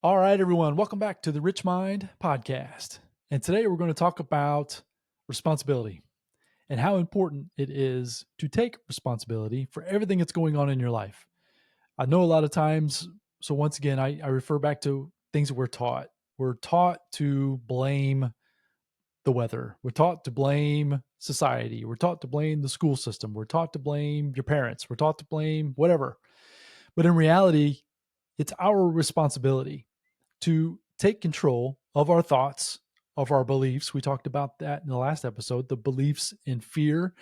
All right, everyone, welcome back to the Rich Mind podcast. And today we're going to talk about responsibility and how important it is to take responsibility for everything that's going on in your life. I know a lot of times, so once again, I refer back to things that we're taught. We're taught to blame the weather, we're taught to blame society, we're taught to blame the school system, we're taught to blame your parents, we're taught to blame whatever. But in reality, it's our responsibility to take control of our thoughts, of our beliefs. We talked about that in the last episode, the beliefs in fear,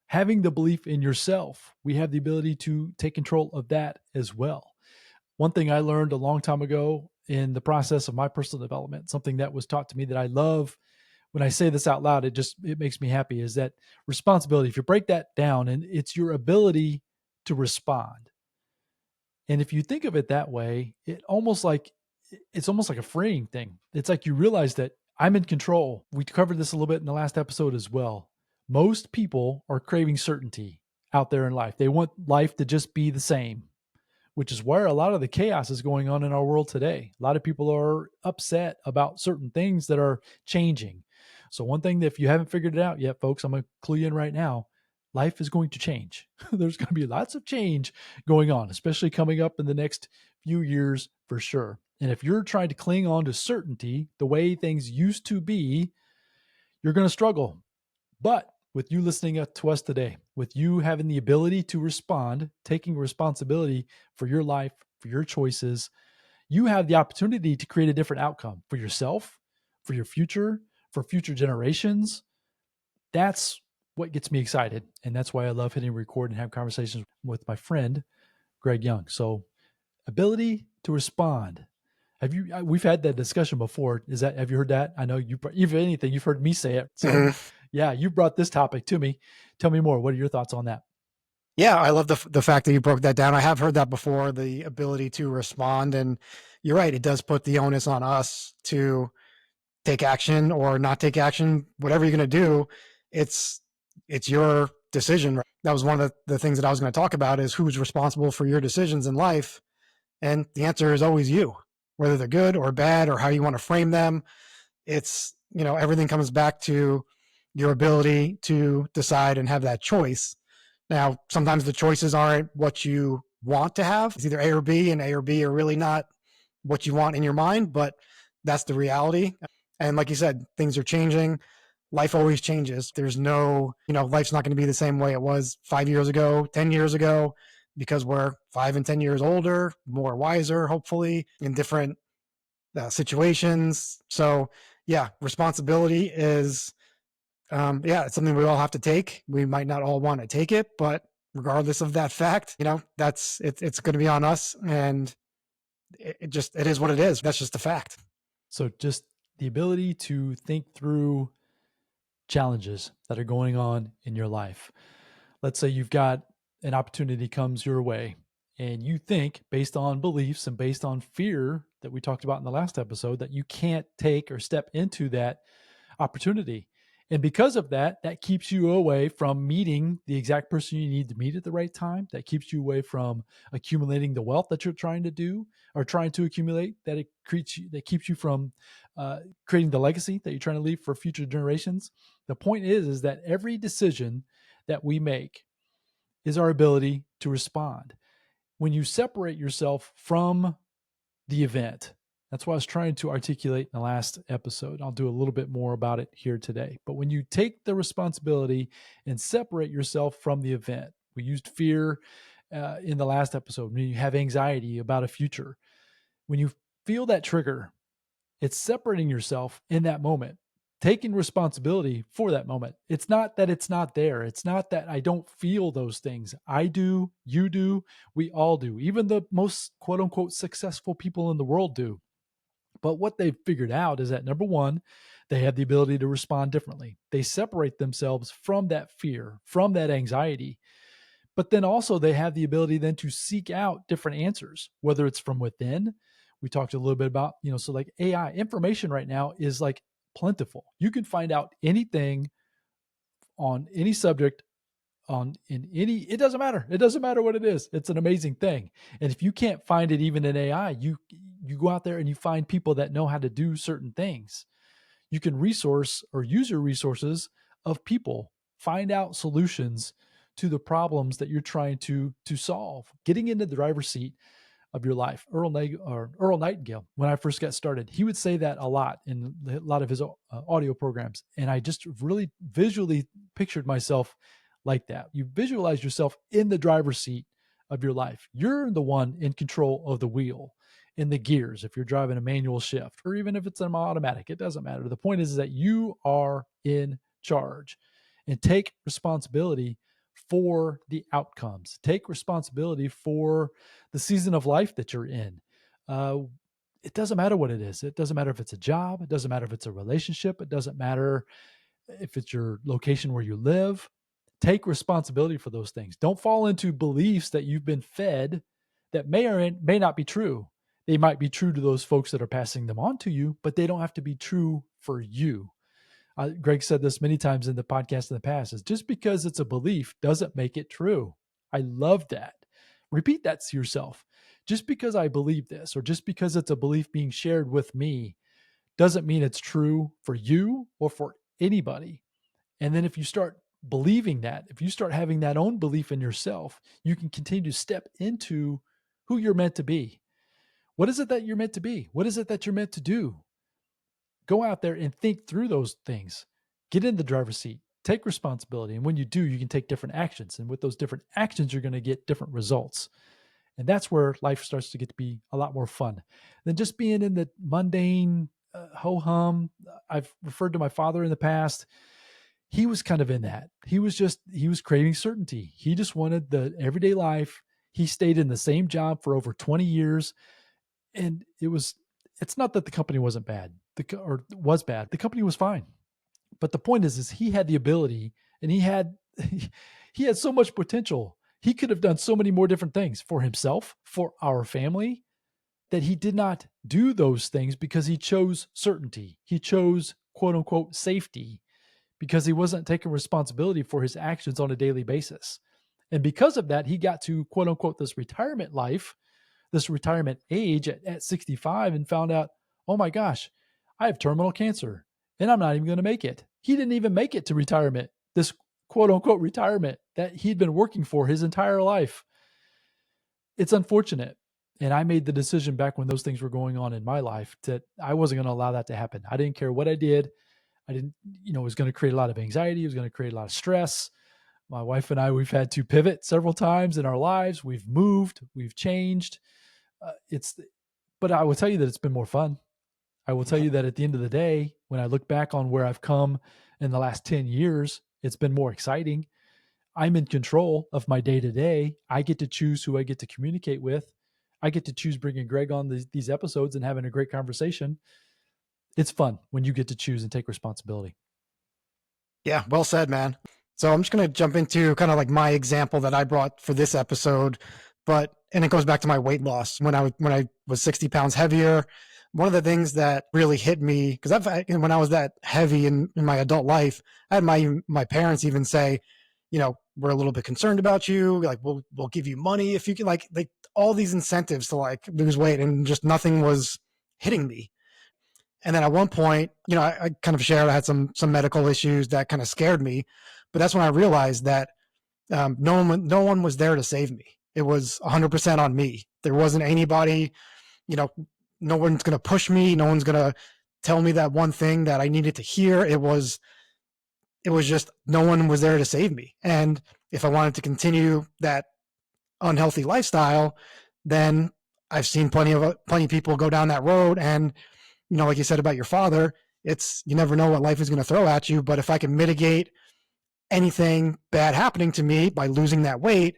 having the belief in yourself. We have the ability to take control of that as well. One thing I learned a long time ago in the process of my personal development, something that was taught to me that I love when I say this out loud, it makes me happy, is that responsibility. If you break that down, and it's your ability to respond. And if you think of it that way, it's almost like a freeing thing. It's like you realize that I'm in control. We covered this a little bit in the last episode as well. Most people are craving certainty out there in life. They want life to just be the same, which is where a lot of the chaos is going on in our world today. A lot of people are upset about certain things that are changing. So, one thing that if you haven't figured it out yet, folks, I'm going to clue you in right now. Life is going to change. There's going to be lots of change going on, especially coming up in the next few years for sure. And if you're trying to cling on to certainty, the way things used to be, you're going to struggle. But with you listening to us today, with you having the ability to respond, taking responsibility for your life, for your choices, you have the opportunity to create a different outcome for yourself, for your future, for future generations. That's what gets me excited. And that's why I love hitting record and have conversations with my friend, Greg Young. So, ability to respond. We've had that discussion before. Have you heard that? I know if anything, you've heard me say it. So Mhm. yeah, you brought this topic to me. Tell me more. What are your thoughts on that? Yeah, I love the fact that you broke that down. I have heard that before, the ability to respond, and you're right. It does put the onus on us to take action or not take action. Whatever you're going to do, it's it's your decision. That was one of the things that I was going to talk about is who's responsible for your decisions in life, and the answer is always you, whether they're good or bad or how you want to frame them. It's everything comes back to your ability to decide and have that choice. Now, sometimes the choices aren't what you want to have. It's either A or B, and A or B are really not what you want in your mind, but that's the reality. And like you said, things are changing. Life always changes. There's no, life's not going to be the same way it was 5 years ago, 10 years ago, because we're 5 and 10 years older, more wiser, hopefully, in different situations. So, yeah, responsibility is it's something we all have to take. We might not all want to take it, but regardless of that fact, that's it's going to be on us, and it is what it is. That's just a fact. So just the ability to think through challenges that are going on in your life. Let's say you've got an opportunity comes your way and you think based on beliefs and based on fear that we talked about in the last episode that you can't take or step into that opportunity. And because of that, that keeps you away from meeting the exact person you need to meet at the right time. That keeps you away from accumulating the wealth that you're trying to do or trying to accumulate. That keeps you from creating the legacy that you're trying to leave for future generations. The point is that every decision that we make is our ability to respond. When you separate yourself from the event, that's what I was trying to articulate in the last episode. I'll do a little bit more about it here today. But when you take the responsibility and separate yourself from the event, we used fear in the last episode. When you have anxiety about a future, when you feel that trigger, it's separating yourself in that moment, taking responsibility for that moment. It's not that it's not there. It's not that I don't feel those things. I do, you do, we all do. Even the most quote unquote successful people in the world do. But what they've figured out is that number one, they have the ability to respond differently. They separate themselves from that fear, from that anxiety. But then also they have the ability then to seek out different answers, whether it's from within. We talked a little bit about, so like AI information right now is like plentiful. You can find out anything on any subject it doesn't matter. It doesn't matter what it is. It's an amazing thing. And if you can't find it even in AI, you go out there and you find people that know how to do certain things. You can resource or use your resources of people, find out solutions to the problems that you're trying to solve. Getting into the driver's seat of your life. Earl Nightingale, when I first got started, he would say that a lot in a lot of his audio programs. And I just really visually pictured myself like that. You visualize yourself in the driver's seat of your life. You're the one in control of the wheel, in the gears, if you're driving a manual shift, or even if it's an automatic, it doesn't matter. The point is that you are in charge, and take responsibility for the outcomes. Take responsibility for the season of life that you're in. Uh, it doesn't matter what it is. It doesn't matter if it's a job. It doesn't matter if it's a relationship. It doesn't matter if it's your location where you live. Take responsibility for those things. Don't fall into beliefs that you've been fed that may or may not be true. They might be true to those folks that are passing them on to you, but they don't have to be true for you. Greg said this many times in the podcast in the past, is just because it's a belief doesn't make it true. I love that. Repeat that to yourself. Just because I believe this, or just because it's a belief being shared with me, doesn't mean it's true for you or for anybody. And then if you start believing that, if you start having that own belief in yourself, you can continue to step into who you're meant to be. What is it that you're meant to be? What is it that you're meant to do? Go out there and think through those things. Get in the driver's seat, take responsibility. And when you do, you can take different actions. And with those different actions, you're going to get different results. And that's where life starts to get to be a lot more fun than just being in the mundane ho hum. I've referred to my father in the past. He was kind of in that. He was craving certainty. He just wanted the everyday life. He stayed in the same job for over 20 years. And it's not that the company wasn't bad or was bad. The company was fine. But the point is he had the ability, and he had so much potential. He could have done so many more different things for himself, for our family, that he did not do those things because he chose certainty. He chose quote unquote safety because he wasn't taking responsibility for his actions on a daily basis. And because of that, he got to quote unquote this retirement life, this retirement age at 65, and found out, oh my gosh, I have terminal cancer and I'm not even going to make it. He didn't even make it to retirement, this quote unquote retirement that he'd been working for his entire life. It's unfortunate. And I made the decision back when those things were going on in my life that I wasn't going to allow that to happen. I didn't care what I did. I didn't, it was going to create a lot of anxiety. It was going to create a lot of stress. My wife and I, we've had to pivot several times in our lives. We've moved, we've changed. But I will tell you that it's been more fun. I will tell you that at the end of the day, when I look back on where I've come in the last 10 years, it's been more exciting. I'm in control of my day to day. I get to choose who I get to communicate with. I get to choose bringing Greg on these episodes and having a great conversation. It's fun when you get to choose and take responsibility. Yeah, well said, man. So I'm just going to jump into kind of like my example that I brought for this episode, and it goes back to my weight loss. When I was 60 pounds heavier, one of the things that really hit me, because when I was that heavy in my adult life, I had my parents even say, we're a little bit concerned about you. Like we'll give you money if you can, like all these incentives to like lose weight, and just nothing was hitting me. And then at one point, I kind of shared I had some medical issues that kind of scared me, but that's when I realized that no one was there to save me. It was 100% on me. There wasn't anybody, no one's going to push me. No one's going to tell me that one thing that I needed to hear. It was just no one was there to save me. And if I wanted to continue that unhealthy lifestyle, then I've seen plenty of people go down that road. And like you said about your father, you never know what life is going to throw at you. But if I can mitigate anything bad happening to me by losing that weight,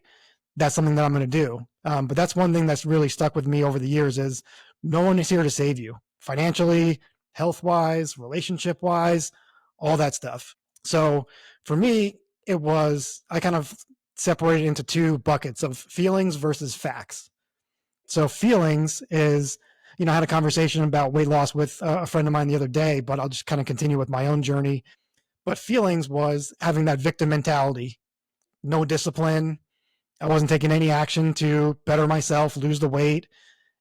that's something that I'm going to do. But that's one thing that's really stuck with me over the years is no one is here to save you financially, health-wise, relationship-wise, all that stuff. So for me, I kind of separated into two buckets of feelings versus facts. So feelings is, I had a conversation about weight loss with a friend of mine the other day, but I'll just kind of continue with my own journey. But feelings was having that victim mentality, no discipline. I wasn't taking any action to better myself, lose the weight.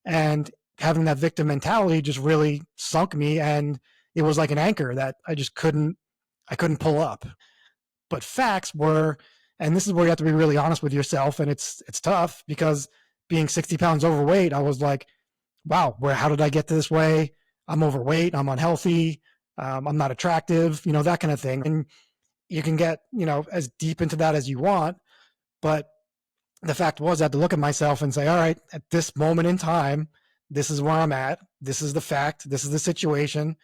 And having that victim mentality just really sunk me, and it was like an anchor that I couldn't pull up. But facts were, and this is where you have to be really honest with yourself, and it's tough because being 60 pounds overweight, I was like, wow, how did I get this way? I'm overweight, I'm unhealthy, I'm not attractive, that kind of thing. And you can get, as deep into that as you want. But the fact was, I had to look at myself and say, all right, at this moment in time, this is where I'm at. This is the fact. This is the situation.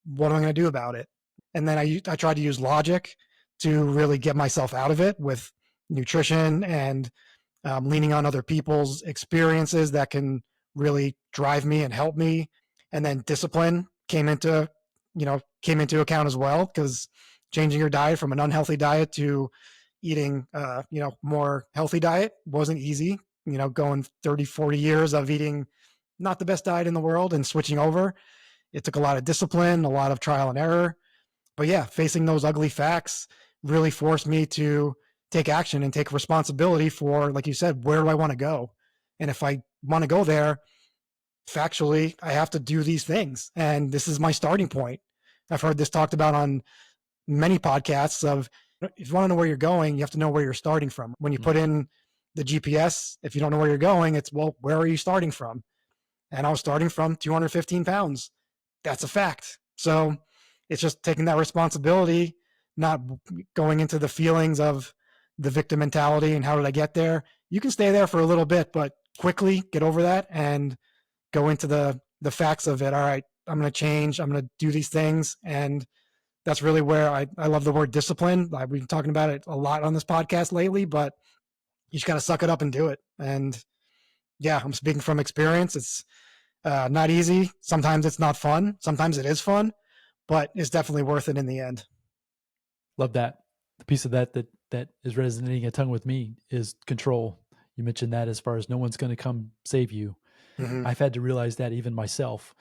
What am I going to do about it? And then I tried to use logic to really get myself out of it with nutrition and leaning on other people's experiences that can really drive me and help me. And then discipline came into account as well, because changing your diet from an unhealthy diet to eating more healthy diet wasn't easy. Going 30, 40 years of eating not the best diet in the world and switching over, it took a lot of discipline, a lot of trial and error. But yeah, facing those ugly facts really forced me to take action and take responsibility for, like you said, where do I want to go? And if I want to go there, factually, I have to do these things. And this is my starting point. I've heard this talked about on many podcasts of, if you want to know where you're going, you have to know where you're starting from. When you put in the GPS, if you don't know where you're going, it's, well, where are you starting from? And I was starting from 215 pounds. That's a fact. So it's just taking that responsibility, not going into the feelings of the victim mentality and how did I get there. You can stay there for a little bit, but quickly get over that and go into the facts of it. All right, I'm going to change. I'm going to do these things. And that's really where I love the word discipline. We've been talking about it a lot on this podcast lately, but you just got to suck it up and do it. And yeah, I'm speaking from experience. It's not easy. Sometimes it's not fun. Sometimes it is fun, but it's definitely worth it in the end. Love that. The piece of that is resonating a ton with me is control. You mentioned that as far as no one's going to come save you. Mm-hmm. I've had to realize that even myself.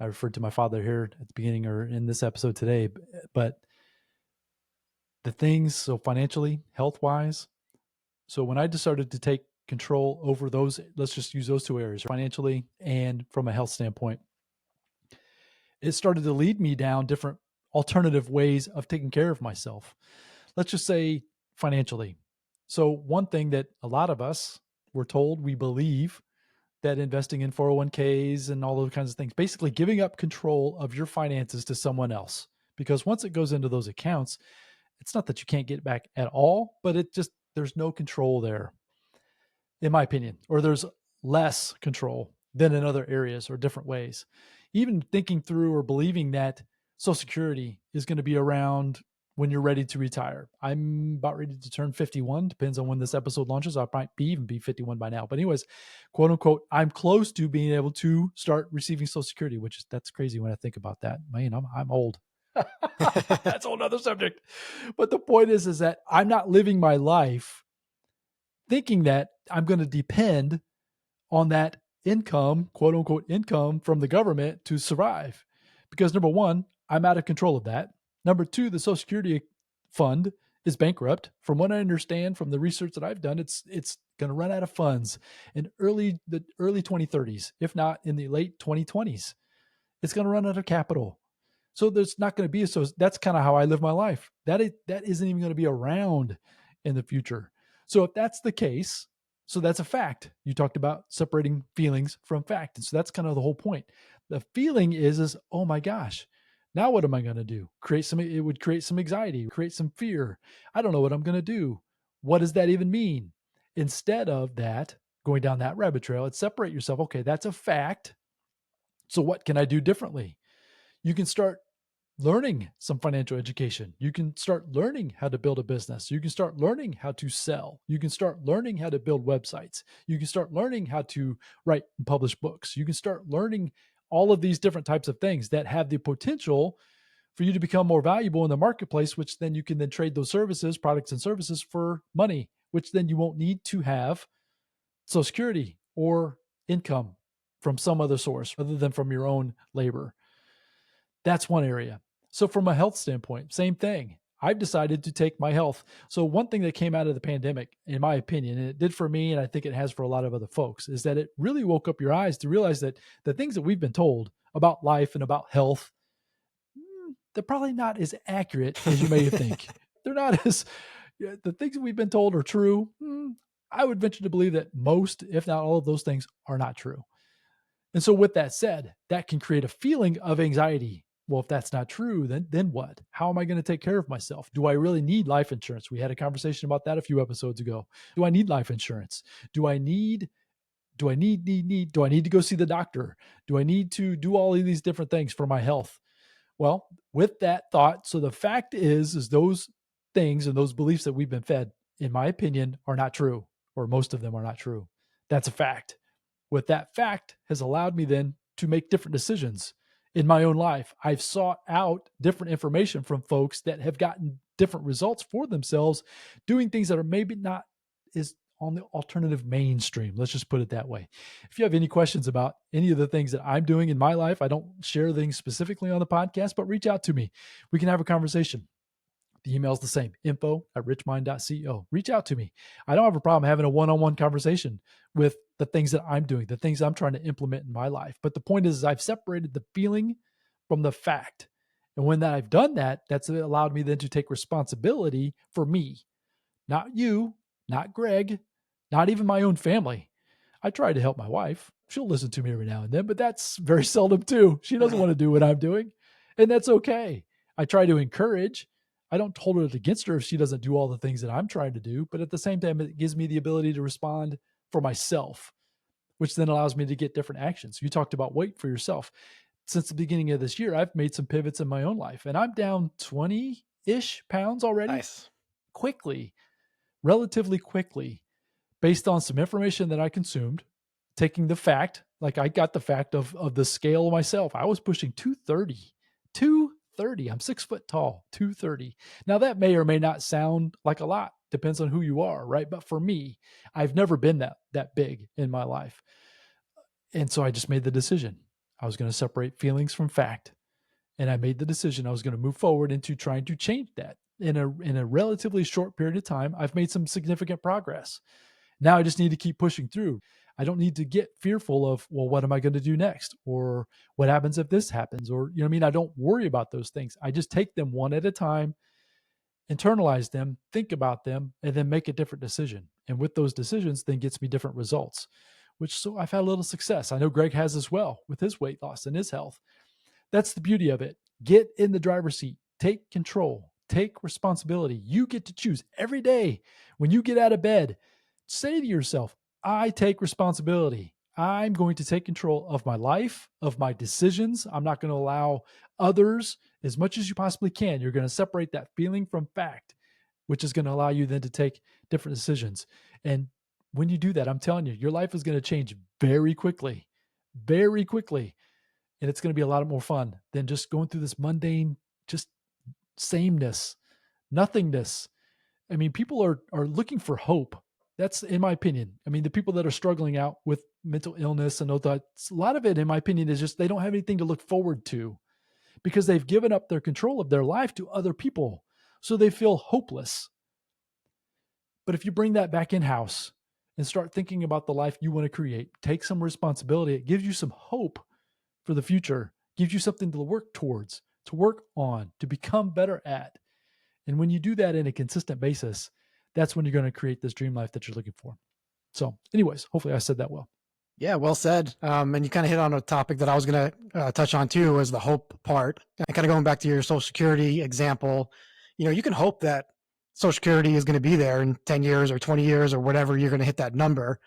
I referred to my father here at the beginning or in this episode today, but the things, so financially, health wise. So when I decided to take control over those, let's just use those two areas, financially and from a health standpoint, it started to lead me down different alternative ways of taking care of myself. Let's just say financially. So one thing that a lot of us were told, we believe that investing in 401ks and all those kinds of things, basically giving up control of your finances to someone else. Because once it goes into those accounts, it's not that you can't get it back at all, but it just, there's no control there, in my opinion, or there's less control than in other areas or different ways. Even thinking through or believing that Social Security is going to be around when you're ready to retire. I'm about ready to turn 51. Depends on when this episode launches. I might even be 51 by now. But anyways, quote unquote, I'm close to being able to start receiving Social Security, which is, that's crazy when I think about that. Man, I'm old. That's a whole nother subject. But the point is that I'm not living my life thinking that I'm going to depend on that income, quote unquote, income from the government to survive. Because number one, I'm out of control of that. Number two, the Social Security fund is bankrupt. From what I understand from the research that I've done, it's going to run out of funds in the early 2030s, if not in the late 2020s. It's going to run out of capital. So there's not going to be so that's kind of how I live my life. That isn't even going to be around in the future. So if that's the case, so that's a fact. You talked about separating feelings from fact. And so that's kind of the whole point. The feeling is, oh my gosh, now what am I going to do? It would create some anxiety, create some fear. I don't know what I'm going to do. What does that even mean? Instead of that, going down that rabbit trail, it's separate yourself. Okay, that's a fact. So what can I do differently? You can start learning some financial education. You can start learning how to build a business. You can start learning how to sell. You can start learning how to build websites. You can start learning how to write and publish books. You can start learning all of these different types of things that have the potential for you to become more valuable in the marketplace, which then you can then trade those services, products and services for money, which then you won't need to have Social Security or income from some other source other than from your own labor. That's one area. So from a health standpoint, same thing. I've decided to take my health. So one thing that came out of the pandemic, in my opinion, and it did for me, and I think it has for a lot of other folks, is that it really woke up your eyes to realize that the things that we've been told about life and about health, they're probably not as accurate as you may think. They're not as yeah, the things that we've been told are true. I would venture to believe that most, if not all of those things are not true. And so with that said, that can create a feeling of anxiety. Well, if that's not true, then what? How am I going to take care of myself? Do I really need life insurance? We had a conversation about that a few episodes ago. Do I need life insurance? Do I need do I need to go see the doctor? Do I need to do all of these different things for my health? Well, with that thought, so the fact is those things and those beliefs that we've been fed, in my opinion, are not true, or most of them are not true. That's a fact. With that fact has allowed me then to make different decisions in my own life. I've sought out different information from folks that have gotten different results for themselves, doing things that are maybe not as on the alternative mainstream. Let's just put it that way. If you have any questions about any of the things that I'm doing in my life, I don't share things specifically on the podcast, but reach out to me. We can have a conversation. The email is the same, info@richmind.co. Reach out to me. I don't have a problem having a one-on-one conversation with the things that I'm doing, the things I'm trying to implement in my life. But the point is I've separated the feeling from the fact. And when I've done that, that's allowed me then to take responsibility for me, not you, not Greg, not even my own family. I try to help my wife. She'll listen to me every now and then, but that's very seldom too. She doesn't want to do what I'm doing, and that's okay. I try to encourage. I don't hold it against her if she doesn't do all the things that I'm trying to do, but at the same time, it gives me the ability to respond for myself, which then allows me to get different actions. You talked about weight for yourself. Since the beginning of this year, I've made some pivots in my own life, and I'm down 20 ish pounds already Nice. quickly, relatively quickly, based on some information that I consumed, taking the fact, like I got the fact of the scale myself. I was pushing 230, 230. I'm 6 foot tall, 230. Now that may or may not sound like a lot, depends on who you are, right? But for me, I've never been that big in my life. And so I just made the decision. I was going to separate feelings from fact. And I made the decision I was going to move forward into trying to change that. In a relatively short period of time, I've made some significant progress. Now I just need to keep pushing through. I don't need to get fearful of, well, what am I going to do next? Or what happens if this happens? Or, you know what I mean? I don't worry about those things. I just take them one at a time, internalize them, think about them, and then make a different decision. And with those decisions, then gets me different results, which so I've had a little success. I know Greg has as well with his weight loss and his health. That's the beauty of it. Get in the driver's seat, take control, take responsibility. You get to choose every day when you get out of bed. Say to yourself, I take responsibility. I'm going to take control of my life, of my decisions. I'm not going to allow others as much as you possibly can. You're going to separate that feeling from fact, which is going to allow you then to take different decisions. And when you do that, I'm telling you, your life is going to change very quickly, very quickly. And it's going to be a lot more fun than just going through this mundane, just sameness, nothingness. I mean, people are looking for hope. That's in my opinion. I mean, the people that are struggling out with mental illness and all that, a lot of it, in my opinion, is just they don't have anything to look forward to because they've given up their control of their life to other people. So they feel hopeless. But if you bring that back in house and start thinking about the life you want to create, take some responsibility, it gives you some hope for the future, gives you something to work towards, to work on, to become better at. And when you do that in a consistent basis, that's when you're going to create this dream life that you're looking for. So, anyways, hopefully I said that well. Yeah, well said. And you kind of hit on a topic that I was going to touch on too, was the hope part. And kind of going back to your Social Security example, you can hope that Social Security is going to be there in 10 years or 20 years or whatever, you're going to hit that number.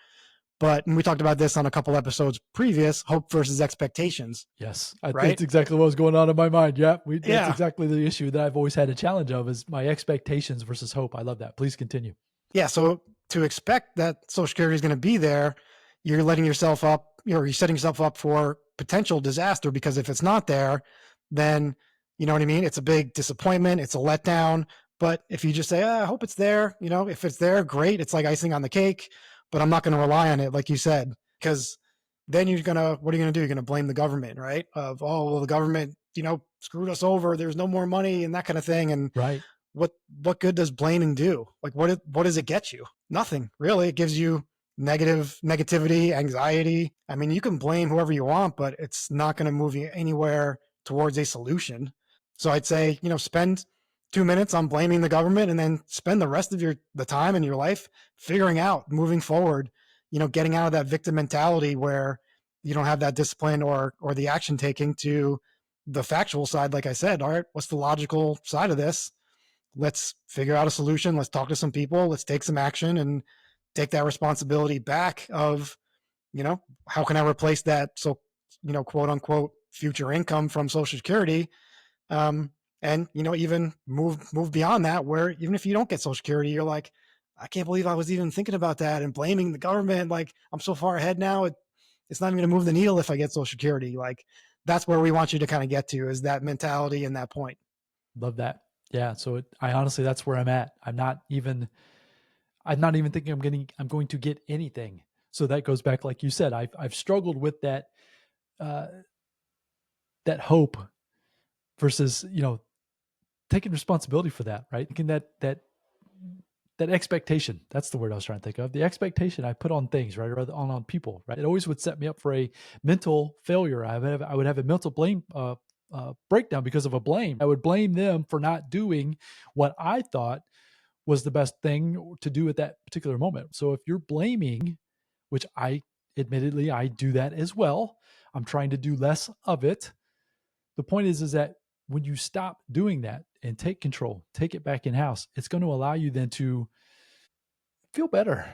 But and we talked about this on a couple episodes previous, hope versus expectations, Yes, right? that's exactly what was going on in my mind. Yeah, that's Yeah. exactly the issue that I've always had a challenge of is my expectations versus hope. I love that. Please continue. Yeah. So to expect that Social Security is going to be there, you're letting yourself up, you're setting yourself up for potential disaster, because if it's not there, then you know what I mean? It's a big disappointment. It's a letdown. But if you just say, I hope it's there, if it's there, great. It's like icing on the cake, but I'm not going to rely on it, like you said, because then what are you going to do? You're going to blame the government, right? Well, the government, screwed us over. There's no more money and that kind of thing. And Right. what what good does blaming do? Like what does it get you? Nothing really. It gives you negativity, anxiety. I mean, you can blame whoever you want, but it's not going to move you anywhere towards a solution. So I'd say, spend 2 minutes on blaming the government, and then spend the rest of the time in your life figuring out moving forward, getting out of that victim mentality where you don't have that discipline or the action taking to the factual side. Like I said, all right, what's the logical side of this? Let's figure out a solution. Let's talk to some people. Let's take some action and take that responsibility back of, how can I replace that? So, quote unquote, future income from Social Security. Um, and, even move beyond that, where even if you don't get Social Security, you're like, I can't believe I was even thinking about that and blaming the government. Like, I'm so far ahead now. It's not even going to move the needle if I get Social Security. Like, that's where we want you to kind of get to, is that mentality and that point. Love that. Yeah. So I honestly, that's where I'm at. I'm not even thinking I'm going to get anything. So that goes back, like you said, I've struggled with uh, that hope versus, taking responsibility for that, right? Thinking that expectation, that's the word I was trying to think of. The expectation I put on things, right? Or on people, right? It always would set me up for a mental failure. I would have a mental blame, breakdown because of a blame. I would blame them for not doing what I thought was the best thing to do at that particular moment. So if you're blaming, which admittedly I do that as well, I'm trying to do less of it. The point is that when you stop doing that and take control, take it back in house, it's going to allow you then to feel better,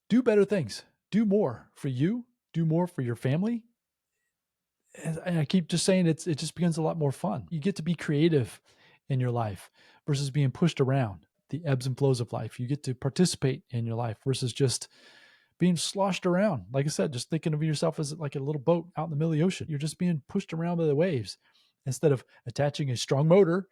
do better things, do more for you, do more for your family. And I keep just saying it just becomes a lot more fun. You get to be creative in your life versus being pushed around the ebbs and flows of life. You get to participate in your life versus just being sloshed around. Like I said, just thinking of yourself as like a little boat out in the middle of the ocean. You're just being pushed around by the waves instead of attaching a strong motor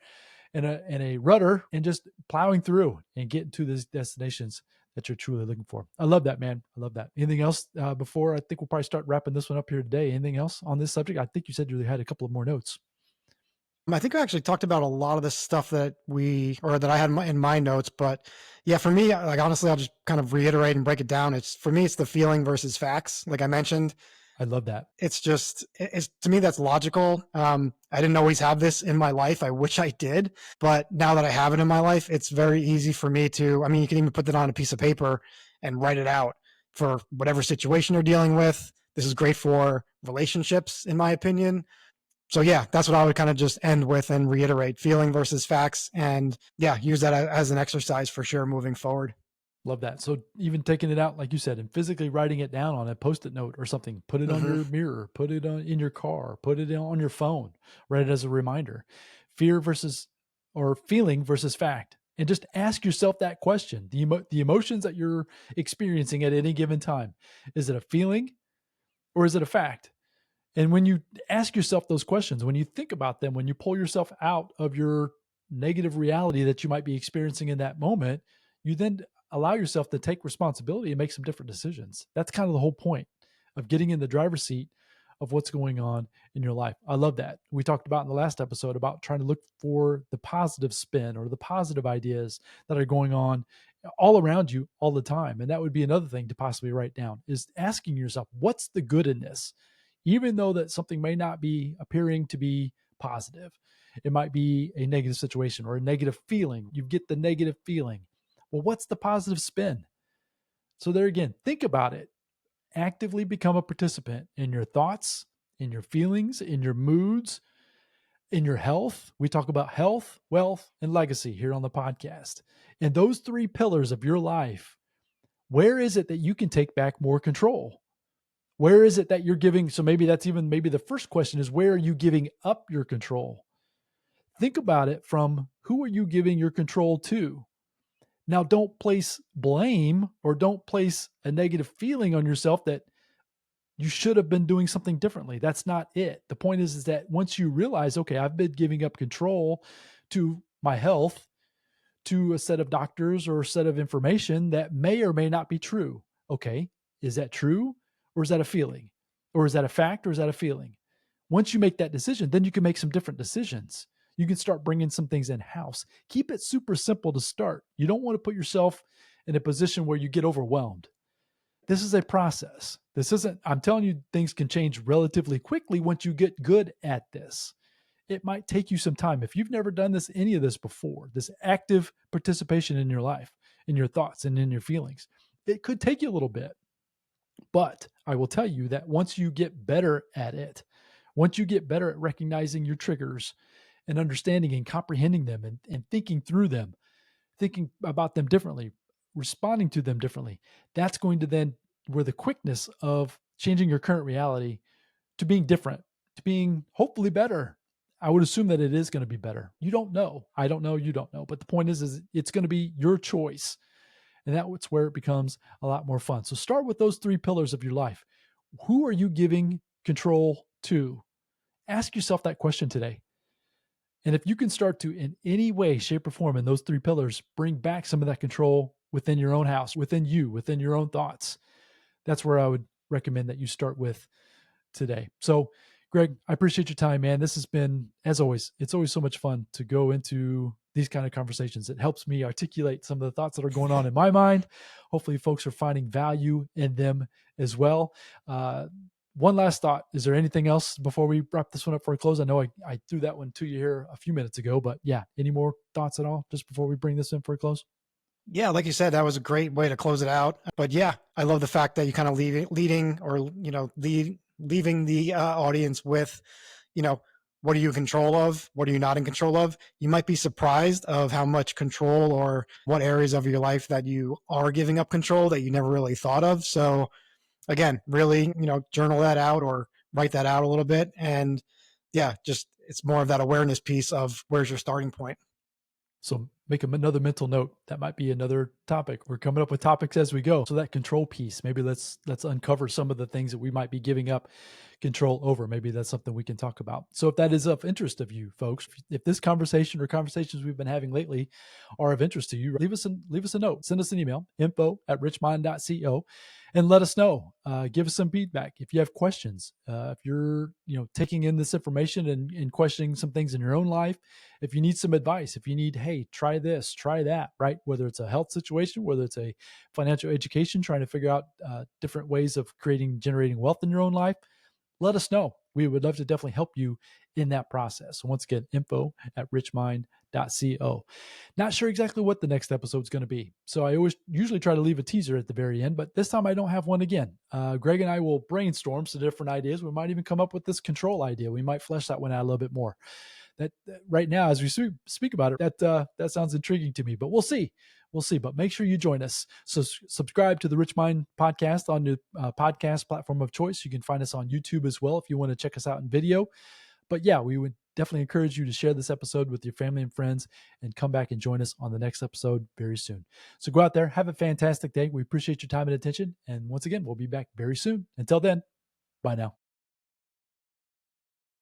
and a rudder and just plowing through and getting to these destinations that you're truly looking for. I love that, man. I love that. Anything else before I think we'll probably start wrapping this one up here today? Anything else on this subject? I think you said you had a couple of more notes. I think I actually talked about a lot of the stuff that that I had in my notes, but yeah, for me, like honestly, I'll just kind of reiterate and break it down. For me, it's the feeling versus facts. Like I mentioned, I love that. it's to me, that's logical. I didn't always have this in my life. I wish I did, but now that I have it in my life, it's very easy for me to, I mean, you can even put that on a piece of paper and write it out for whatever situation you're dealing with. This is great for relationships, in my opinion. So yeah, that's what I would kind of just end with and reiterate: feeling versus facts. And yeah, use that as an exercise for sure moving forward. Love that. So even taking it out, like you said, and physically writing it down on a post-it note or something, put it on Mm-hmm. your mirror, put it in your car, put it on your phone, write it as a reminder. Fear versus or feeling versus fact. And just ask yourself that question. The emotions that you're experiencing at any given time, is it a feeling or is it a fact? And when you ask yourself those questions, when you think about them, when you pull yourself out of your negative reality that you might be experiencing in that moment, you then allow yourself to take responsibility and make some different decisions. That's kind of the whole point of getting in the driver's seat of what's going on in your life. I love that. We talked about in the last episode about trying to look for the positive spin or the positive ideas that are going on all around you all the time. And that would be another thing to possibly write down, is asking yourself, what's the good in this? Even though that something may not be appearing to be positive, it might be a negative situation or a negative feeling. You get the negative feeling. Well, what's the positive spin? So, there again, think about it. Actively become a participant in your thoughts, in your feelings, in your moods, in your health. We talk about health, wealth, and legacy here on the podcast. And those three pillars of your life, where is it that you can take back more control? Where is it that you're giving? So maybe that's even maybe the first question is, where are you giving up your control? Think about it from, who are you giving your control to? Now, don't place blame or don't place a negative feeling on yourself that you should have been doing something differently. That's not it. The point is that once you realize, okay, I've been giving up control to my health, to a set of doctors or a set of information that may or may not be true. Okay, is that true or is that a feeling? Or is that a fact or is that a feeling? Once you make that decision, then you can make some different decisions. You can start bringing some things in house. Keep it super simple to start. You don't want to put yourself in a position where you get overwhelmed. This is a process. This isn't, I'm telling you, things can change relatively quickly once you get good at this. It might take you some time. If you've never done this, any of this before, this active participation in your life, in your thoughts, and in your feelings, it could take you a little bit. But I will tell you that once you get better at it, once you get better at recognizing your triggers and understanding and comprehending them and thinking through them, thinking about them differently, responding to them differently, that's going to then where the quickness of changing your current reality to being different, to being hopefully better. I would assume that it is going to be better. You don't know. I don't know. You don't know. But the point is it's going to be your choice. And that's where it becomes a lot more fun. So start with those 3 pillars of your life. Who are you giving control to? Ask yourself that question today. And if you can start to, in any way, shape, or form, in those 3 pillars, bring back some of that control within your own house, within you, within your own thoughts, that's where I would recommend that you start with today. So, Greg, I appreciate your time, man. This has been, as always, it's always so much fun to go into these kind of conversations. It helps me articulate some of the thoughts that are going on in my mind. Hopefully, folks are finding value in them as well. One last thought. Is there anything else before we wrap this one up for a close? I know I threw that one to you here a few minutes ago, but yeah, any more thoughts at all just before we bring this in for a close? Yeah, like you said, that was a great way to close it out. But yeah, I love the fact that you kind of leading or leaving the audience with, you know, what are you in control of? What are you not in control of? You might be surprised of how much control or what areas of your life that you are giving up control that you never really thought of. So again, really, journal that out or write that out a little bit, and yeah, just it's more of that awareness piece of where's your starting point. So make another mental note. That might be another topic. We're coming up with topics as we go. So that control piece, maybe let's uncover some of the things that we might be giving up control over. Maybe that's something we can talk about. So if that is of interest of you folks, if this conversation or conversations we've been having lately are of interest to you, leave us a note, send us an email, info@richmind.co, and let us know. Give us some feedback. If you have questions, if you're taking in this information and questioning some things in your own life, if you need some advice, if you need, hey, try this, try that, right? Whether it's a health situation, whether it's a financial education, trying to figure out different ways of generating wealth in your own life, let us know. We would love to definitely help you in that process. So once again, info@richmind.co. Not sure exactly what the next episode is going to be. So I usually try to leave a teaser at the very end, but this time I don't have one again. Greg and I will brainstorm some different ideas. We might even come up with this control idea. We might flesh that one out a little bit more. That right now, as we speak about it, that sounds intriguing to me, but we'll see. But make sure you join us. So subscribe to the Rich Mind podcast on the podcast platform of choice. You can find us on YouTube as well if you want to check us out in video. But yeah, we would definitely encourage you to share this episode with your family and friends and come back and join us on the next episode very soon. So go out there, have a fantastic day. We appreciate your time and attention. And once again, we'll be back very soon. Until then, bye now.